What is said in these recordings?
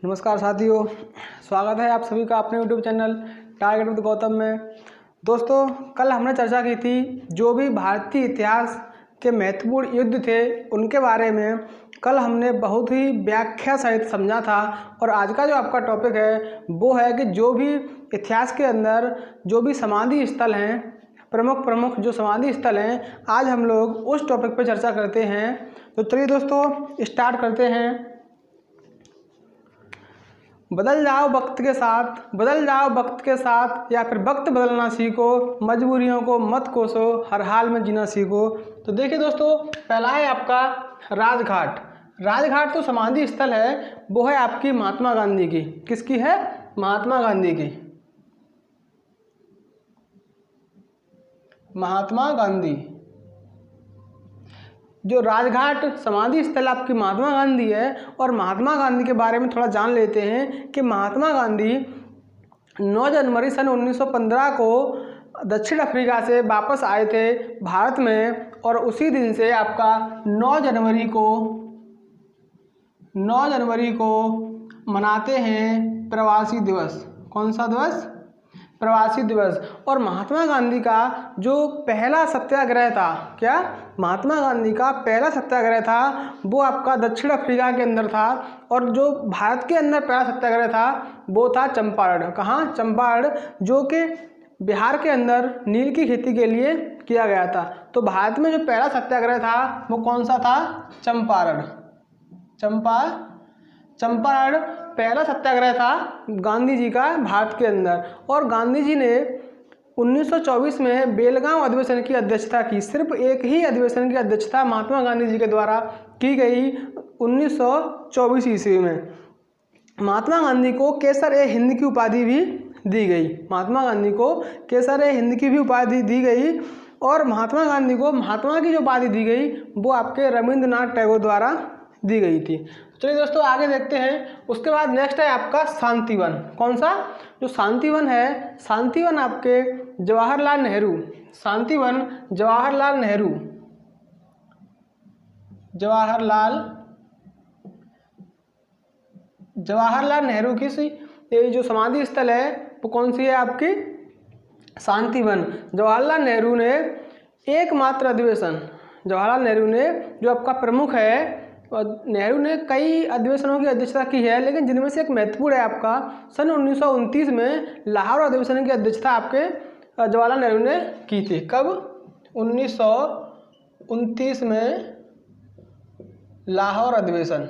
नमस्कार साथियों, स्वागत है आप सभी का अपने YouTube channel target with Gautam में। दोस्तों, कल हमने चर्चा की थी जो भी भारतीय इतिहास के महत्वपूर्ण युद्ध थे उनके बारे में। कल हमने बहुत ही व्याख्या सहित समझा था और आज का जो आपका टॉपिक है वो है कि जो भी इतिहास के अंदर जो भी समाधि स्थल हैं, प्रमुख जो समाधि स्थल हैं, आज हम लोग उस टॉपिक पर चर्चा करते हैं। तो चलिए दोस्तों स्टार्ट करते हैं। बदल जाओ वक्त के साथ या फिर वक्त बदलना सीखो, मजबूरियों को मत कोसो, हर हाल में जीना सीखो। तो देखिए दोस्तों, पहला है आपका राजघाट। राजघाट तो समाधि स्थल है, वो है आपकी महात्मा गांधी की। किसकी है? महात्मा गांधी की। महात्मा गांधी जो राजघाट समाधि स्थल आपकी महात्मा गांधी है। और महात्मा गांधी के बारे में थोड़ा जान लेते हैं कि महात्मा गांधी 9 जनवरी सन 1915 को दक्षिण अफ्रीका से वापस आए थे भारत में, और उसी दिन से आपका 9 जनवरी को मनाते हैं प्रवासी दिवस। कौन सा दिवस? प्रवासी दिवस। और महात्मा गांधी का जो पहला सत्याग्रह था, क्या महात्मा गांधी का पहला सत्याग्रह था वो आपका दक्षिण अफ्रीका के अंदर था। और जो भारत के अंदर पहला सत्याग्रह था वो था चंपारण। कहाँ? चंपारण, जो कि बिहार के अंदर नील की खेती के लिए किया गया था। तो भारत में जो पहला सत्याग्रह था वो कौन सा था? चंपारण। चंपारण पहला सत्याग्रह था गांधी जी का भारत के अंदर। और गांधी जी ने 1924 में बेलगांव अधिवेशन की अध्यक्षता की। सिर्फ एक ही अधिवेशन की अध्यक्षता महात्मा गांधी जी के द्वारा की गई 1924 ईस्वी में। महात्मा गांधी को केसर-ए-हिंद की उपाधि भी दी गई। महात्मा गांधी को केसर-ए-हिंद की भी उपाधि दी गई। और महात्मा गांधी को महात्मा की जो उपाधि दी गई वो आपके रविंद्रनाथ टैगोर द्वारा दी गई थी। चलिए दोस्तों आगे देखते हैं। उसके बाद नेक्स्ट है आपका शांतिवन। कौन सा? जो शांतिवन है, शांतिवन आपके जवाहरलाल नेहरू। शांतिवन जवाहरलाल नेहरू। जवाहरलाल नेहरू की ये जो समाधि स्थल है वो कौन सी है आपकी? शांतिवन। जवाहरलाल नेहरू ने एकमात्र अधिवेशन, जवाहरलाल नेहरू ने जो आपका प्रमुख है, नेहरू ने कई अधिवेशनों की अध्यक्षता की है, लेकिन जिनमें से एक महत्वपूर्ण है आपका सन 1929 में लाहौर अधिवेशन की अध्यक्षता आपके जवाहरलाल नेहरू ने की थी। कब? 1929 में लाहौर अधिवेशन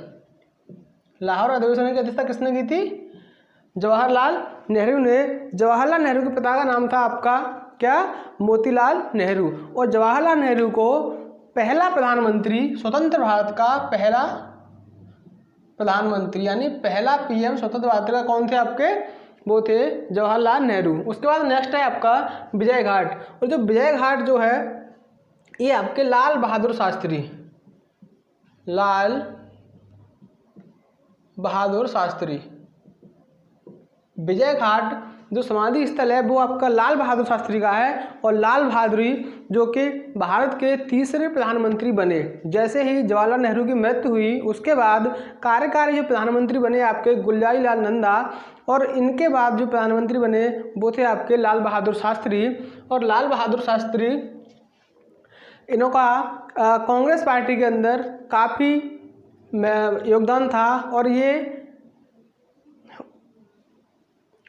की अध्यक्षता किसने की थी? जवाहरलाल नेहरू ने। जवाहरलाल नेहरू के पिता का नाम था आपका क्या? मोतीलाल नेहरू। और जवाहरलाल नेहरू को पहला प्रधानमंत्री, स्वतंत्र भारत का पहला प्रधानमंत्री यानी पहला पीएम स्वतंत्र भारत का कौन थे आपके? वो थे जवाहरलाल नेहरू। उसके बाद नेक्स्ट है आपका विजय घाट। और जो विजय घाट जो है ये आपके लाल बहादुर शास्त्री। विजय घाट जो समाधि स्थल है वो आपका लाल बहादुर शास्त्री का है। और लाल बहादुरी जो कि भारत के तीसरे प्रधानमंत्री बने। जैसे ही जवाहरलाल नेहरू की मृत्यु हुई उसके बाद कार्यकारी जो प्रधानमंत्री बने आपके गुलजारीलाल नंदा, और इनके बाद जो प्रधानमंत्री बने वो थे आपके लाल बहादुर शास्त्री। और लाल बहादुर शास्त्री इनका कांग्रेस पार्टी के अंदर काफ़ी योगदान था। और ये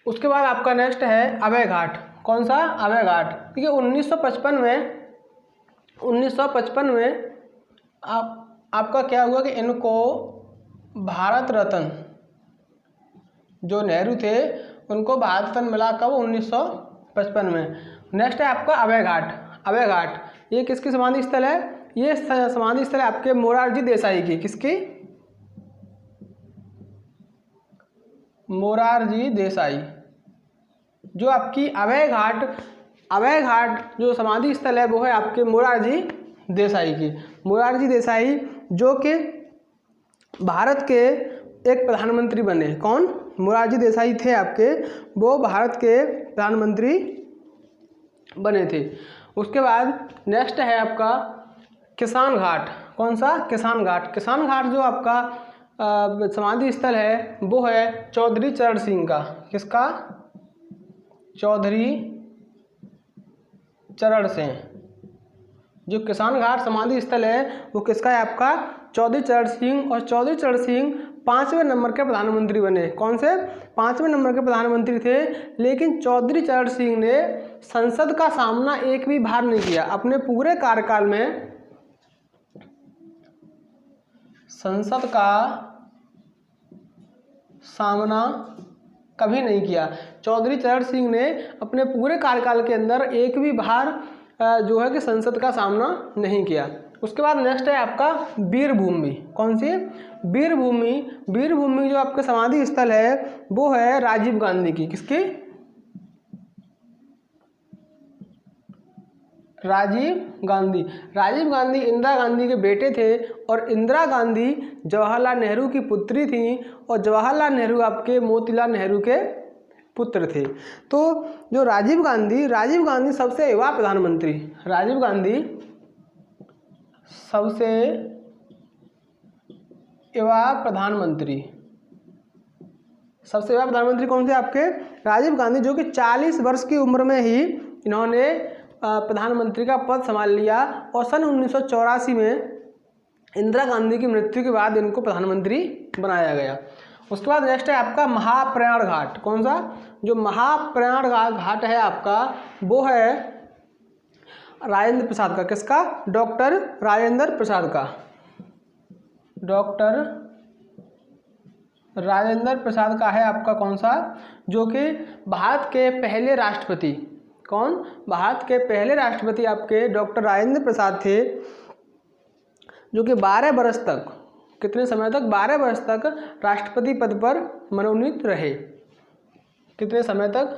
उसके बाद आपका नेक्स्ट है अभय घाट। कौन सा? अभय घाट। ठीक है, 1955 में आपका क्या हुआ कि इनको भारत रत्न, जो नेहरू थे उनको भारत रत्न मिला कब? 1955 में। नेक्स्ट है आपका अभय घाट। ये किसकी समाधि स्थल है? ये समाधि स्थल है आपके मोरारजी देसाई की। किसकी? मोरारजी देसाई। जो आपकी अभय घाट जो समाधि स्थल है वो है आपके मोरारजी देसाई की। मोरारजी देसाई जो कि भारत के एक प्रधानमंत्री बने। कौन? मोरारजी देसाई थे आपके, वो भारत के प्रधानमंत्री बने थे। उसके बाद नेक्स्ट है आपका किसान घाट। कौन सा? किसान घाट। किसान घाट जो आपका समाधि स्थल है वो है चौधरी चरण सिंह का। किसका? चौधरी चरण सिंह। जो किसान घाट समाधि स्थल है वो किसका है आपका? चौधरी चरण सिंह। और चौधरी चरण सिंह 5वें नंबर के प्रधानमंत्री बने। कौन से? 5वें नंबर के प्रधानमंत्री थे। लेकिन चौधरी चरण सिंह ने संसद का सामना एक भी बार नहीं किया अपने पूरे कार्यकाल में। संसद का सामना कभी नहीं किया। चौधरी चरण सिंह ने अपने पूरे कार्यकाल के अंदर एक भी बार जो है कि संसद का सामना नहीं किया। उसके बाद नेक्स्ट है आपका वीरभूमि। कौन सी? वीरभूमि। वीरभूमि जो आपका समाधि स्थल है वो है राजीव गांधी की। किसकी? राजीव गांधी। राजीव गांधी इंदिरा गांधी के बेटे थे और इंदिरा गांधी जवाहरलाल नेहरू की पुत्री थी और जवाहरलाल नेहरू आपके मोतीलाल नेहरू के पुत्र थे। तो जो राजीव गांधी सबसे युवा प्रधानमंत्री। राजीव गांधी सबसे युवा प्रधानमंत्री। सबसे युवा प्रधानमंत्री कौन थे आपके? राजीव गांधी, जो कि 40 वर्ष की उम्र में ही इन्होंने प्रधानमंत्री का पद संभाल लिया और सन 1984 में इंदिरा गांधी की मृत्यु के बाद इनको प्रधानमंत्री बनाया गया। उसके बाद नेक्स्ट है आपका महाप्रयाण घाट। कौन सा? जो महाप्रयाण घाट है आपका वो है राजेंद्र प्रसाद का। किसका? डॉक्टर राजेंद्र प्रसाद का। डॉक्टर राजेंद्र प्रसाद का है आपका। कौन सा? जो कि भारत के पहले राष्ट्रपति। कौन? भारत के पहले राष्ट्रपति आपके डॉक्टर राजेंद्र प्रसाद थे, जो कि 12 वर्ष तक, कितने समय तक? 12 वर्ष तक राष्ट्रपति पद पर मनोनीत रहे। कितने समय तक?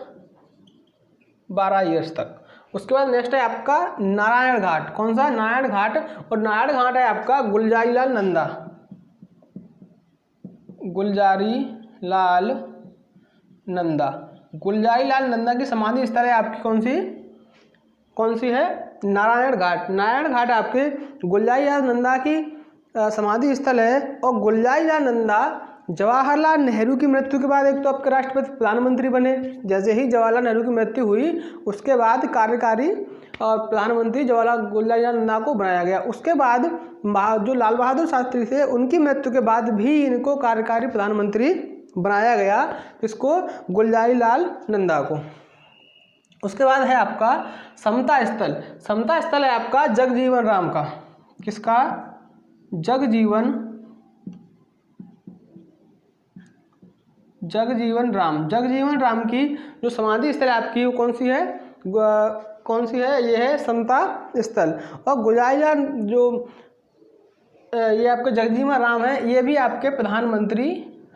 12 ईयर्स तक। उसके बाद नेक्स्ट है आपका नारायण घाट। कौन सा? नारायण घाट। और नारायण घाट है आपका गुलजारीलाल नंदा। गुलजारीलाल नंदा। गुलजारीलाल नंदा की समाधि स्थल है आपकी। कौन सी? कौन सी है? नारायण घाट। नारायण घाट आपके गुलजारीलाल नंदा की समाधि स्थल है। और गुलजारीलाल नंदा जवाहरलाल नेहरू की मृत्यु के बाद एक तो आपके राष्ट्रपति प्रधानमंत्री बने। जैसे ही जवाहरलाल नेहरू की मृत्यु हुई उसके बाद कार्यकारी और प्रधानमंत्री गुलजारीलाल नंदा को बनाया गया। उसके बाद जो लाल बहादुर शास्त्री थे उनकी मृत्यु के बाद भी इनको कार्यकारी प्रधानमंत्री बनाया गया। किसको? गुलजारीलाल नंदा को। उसके बाद है आपका समता स्थल। समता स्थल है आपका जगजीवन राम का। किसका? जगजीवन राम। जगजीवन राम की जो समाधि स्थल है आपकी वो कौन सी है? कौन सी है? ये है समता स्थल। और गुलजारीलाल जो ये आपके जगजीवन राम है ये भी आपके प्रधानमंत्री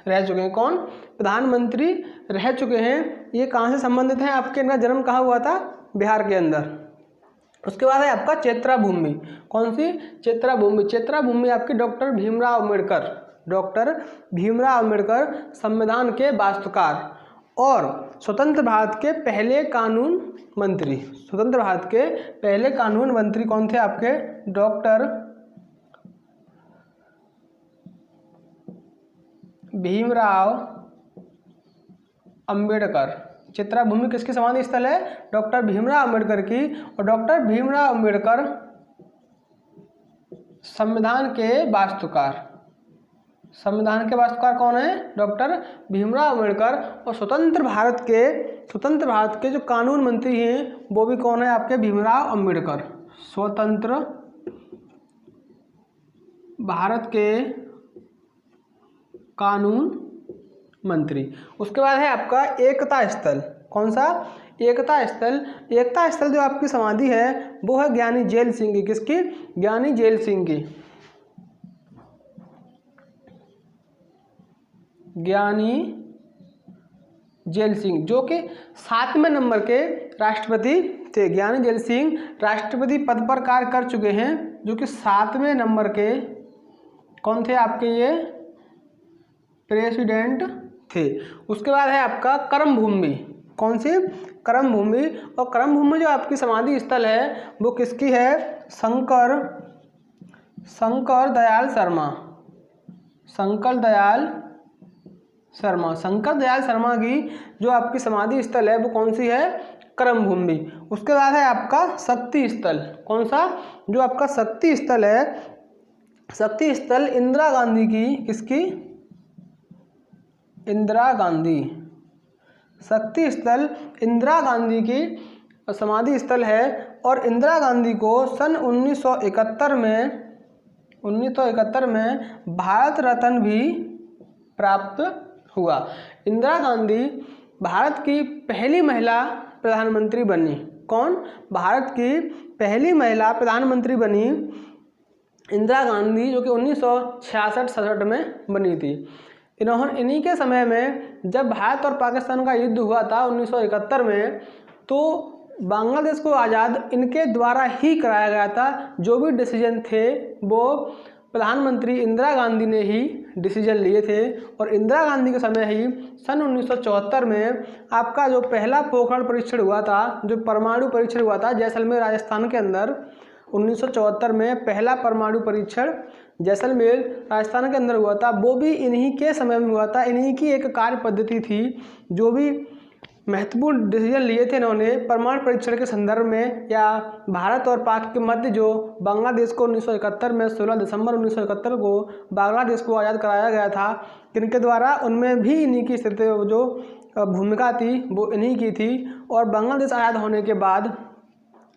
रह चुके हैं। कौन? प्रधानमंत्री रह चुके हैं। ये कहाँ से संबंधित हैं आपके? इनका जन्म कहाँ हुआ था? बिहार के अंदर। उसके बाद है आपका चेत्रा भूमि। कौन सी? चेत्रा भूमि। चेत्रा भूमि आपकी डॉक्टर भीमराव अम्बेडकर। डॉक्टर भीमराव अम्बेडकर संविधान के वास्तुकार और स्वतंत्र भारत के पहले कानून मंत्री। स्वतंत्र भारत के पहले कानून मंत्री कौन थे आपके? डॉक्टर भीमराव अम्बेडकर। चित्रा भूमि किसकी समाधि स्थल है? डॉक्टर भीमराव अम्बेडकर की। और डॉक्टर भीमराव अम्बेडकर संविधान के वास्तुकार। संविधान के वास्तुकार कौन है? डॉक्टर भीमराव अम्बेडकर। और स्वतंत्र भारत के जो कानून मंत्री हैं वो भी कौन है आपके? भीमराव अम्बेडकर। स्वतंत्र भारत के कानून मंत्री। उसके बाद है आपका एकता स्थल। कौन सा? एकता स्थल। एकता स्थल जो आपकी समाधि है वो है ज्ञानी जेल सिंह की। किसकी? ज्ञानी जेल सिंह की। ज्ञानी जेल सिंह जो कि 7वें नंबर के राष्ट्रपति थे। ज्ञानी जेल सिंह राष्ट्रपति पद पर कार्य कर चुके हैं, जो कि 7वें नंबर के कौन थे आपके? ये प्रेसिडेंट थे। उसके बाद है आपका कर्म भूमि। कौन सी? कर्म भूमि। और कर्म भूमि जो आपकी समाधि स्थल है वो किसकी है? शंकर दयाल शर्मा। शंकर दयाल शर्मा। शंकर दयाल शर्मा की जो आपकी समाधि स्थल है वो कौन सी है? करमभूमि। उसके बाद है आपका शक्ति स्थल। कौन सा? जो आपका शक्ति स्थल है, शक्ति स्थल इंदिरा गांधी की, किसकी? इंदिरा गांधी। शक्ति स्थल इंदिरा गांधी की समाधि स्थल है और इंदिरा गांधी को सन 1971 में भारत रत्न भी प्राप्त हुआ। इंदिरा गांधी भारत की पहली महिला प्रधानमंत्री बनी। कौन? भारत की पहली महिला प्रधानमंत्री बनी इंदिरा गांधी, जो कि 1966-67 में बनी थी। इन्हीं के समय में जब भारत और पाकिस्तान का युद्ध हुआ था 1971 में, तो बांग्लादेश को आज़ाद इनके द्वारा ही कराया गया था। जो भी डिसीजन थे वो प्रधानमंत्री इंदिरा गांधी ने ही डिसीजन लिए थे और इंदिरा गांधी के समय ही सन 1974 में आपका जो पहला पोखरण परीक्षण हुआ था, जो परमाणु परीक्षण हुआ था जैसलमेर राजस्थान के अंदर, 1974 में पहला परमाणु परीक्षण जैसलमेर राजस्थान के अंदर हुआ था। वो भी इन्हीं के समय में हुआ था। इन्हीं की एक कार्य पद्धति थी। जो भी महत्वपूर्ण डिसीजन लिए थे इन्होंने परमाणु परीक्षण के संदर्भ में, या भारत और पाक के मध्य जो बांग्लादेश को 1971 में 16 दिसंबर 1971 को बांग्लादेश को आज़ाद कराया गया था, किनके द्वारा? उनमें भी इन्हीं की स्थिति जो भूमिका थी वो इन्हीं की थी। और बांग्लादेश आज़ाद होने के बाद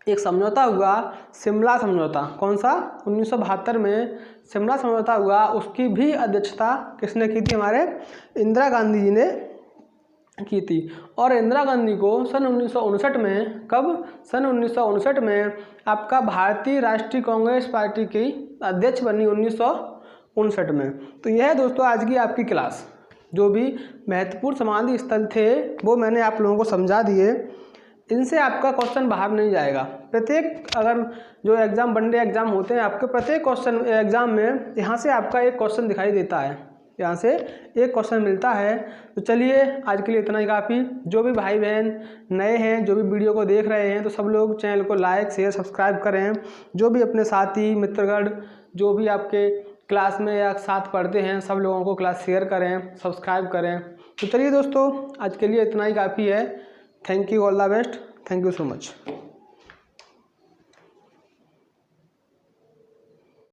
एक समझौता हुआ, शिमला समझौता। कौन सा? 1972 में शिमला समझौता हुआ। उसकी भी अध्यक्षता किसने की थी? हमारे इंदिरा गांधी जी ने की थी। और इंदिरा गांधी को सन 1959 में, कब? सन 1959 में आपका भारतीय राष्ट्रीय कांग्रेस पार्टी की अध्यक्ष बनी 1959 में। तो यह है दोस्तों आज की आपकी क्लास। जो भी महत्वपूर्ण समाधि स्थल थे वो मैंने आप लोगों को समझा दिए। इनसे आपका क्वेश्चन बाहर नहीं जाएगा। प्रत्येक, अगर जो एग्ज़ाम वनडे एग्ज़ाम होते हैं आपके, प्रत्येक क्वेश्चन एग्ज़ाम में यहाँ से आपका एक क्वेश्चन दिखाई देता है, यहाँ से एक क्वेश्चन मिलता है। तो चलिए आज के लिए इतना ही काफ़ी। जो भी भाई बहन नए हैं, जो भी वीडियो को देख रहे हैं, तो सब लोग चैनल को लाइक शेयर सब्सक्राइब करें। जो भी अपने साथी मित्रगण जो भी आपके क्लास में या साथ पढ़ते हैं, सब लोगों को क्लास शेयर करें, सब्सक्राइब करें। तो चलिए दोस्तों आज के लिए इतना ही काफ़ी है। Thank you, all the best, thank you so much.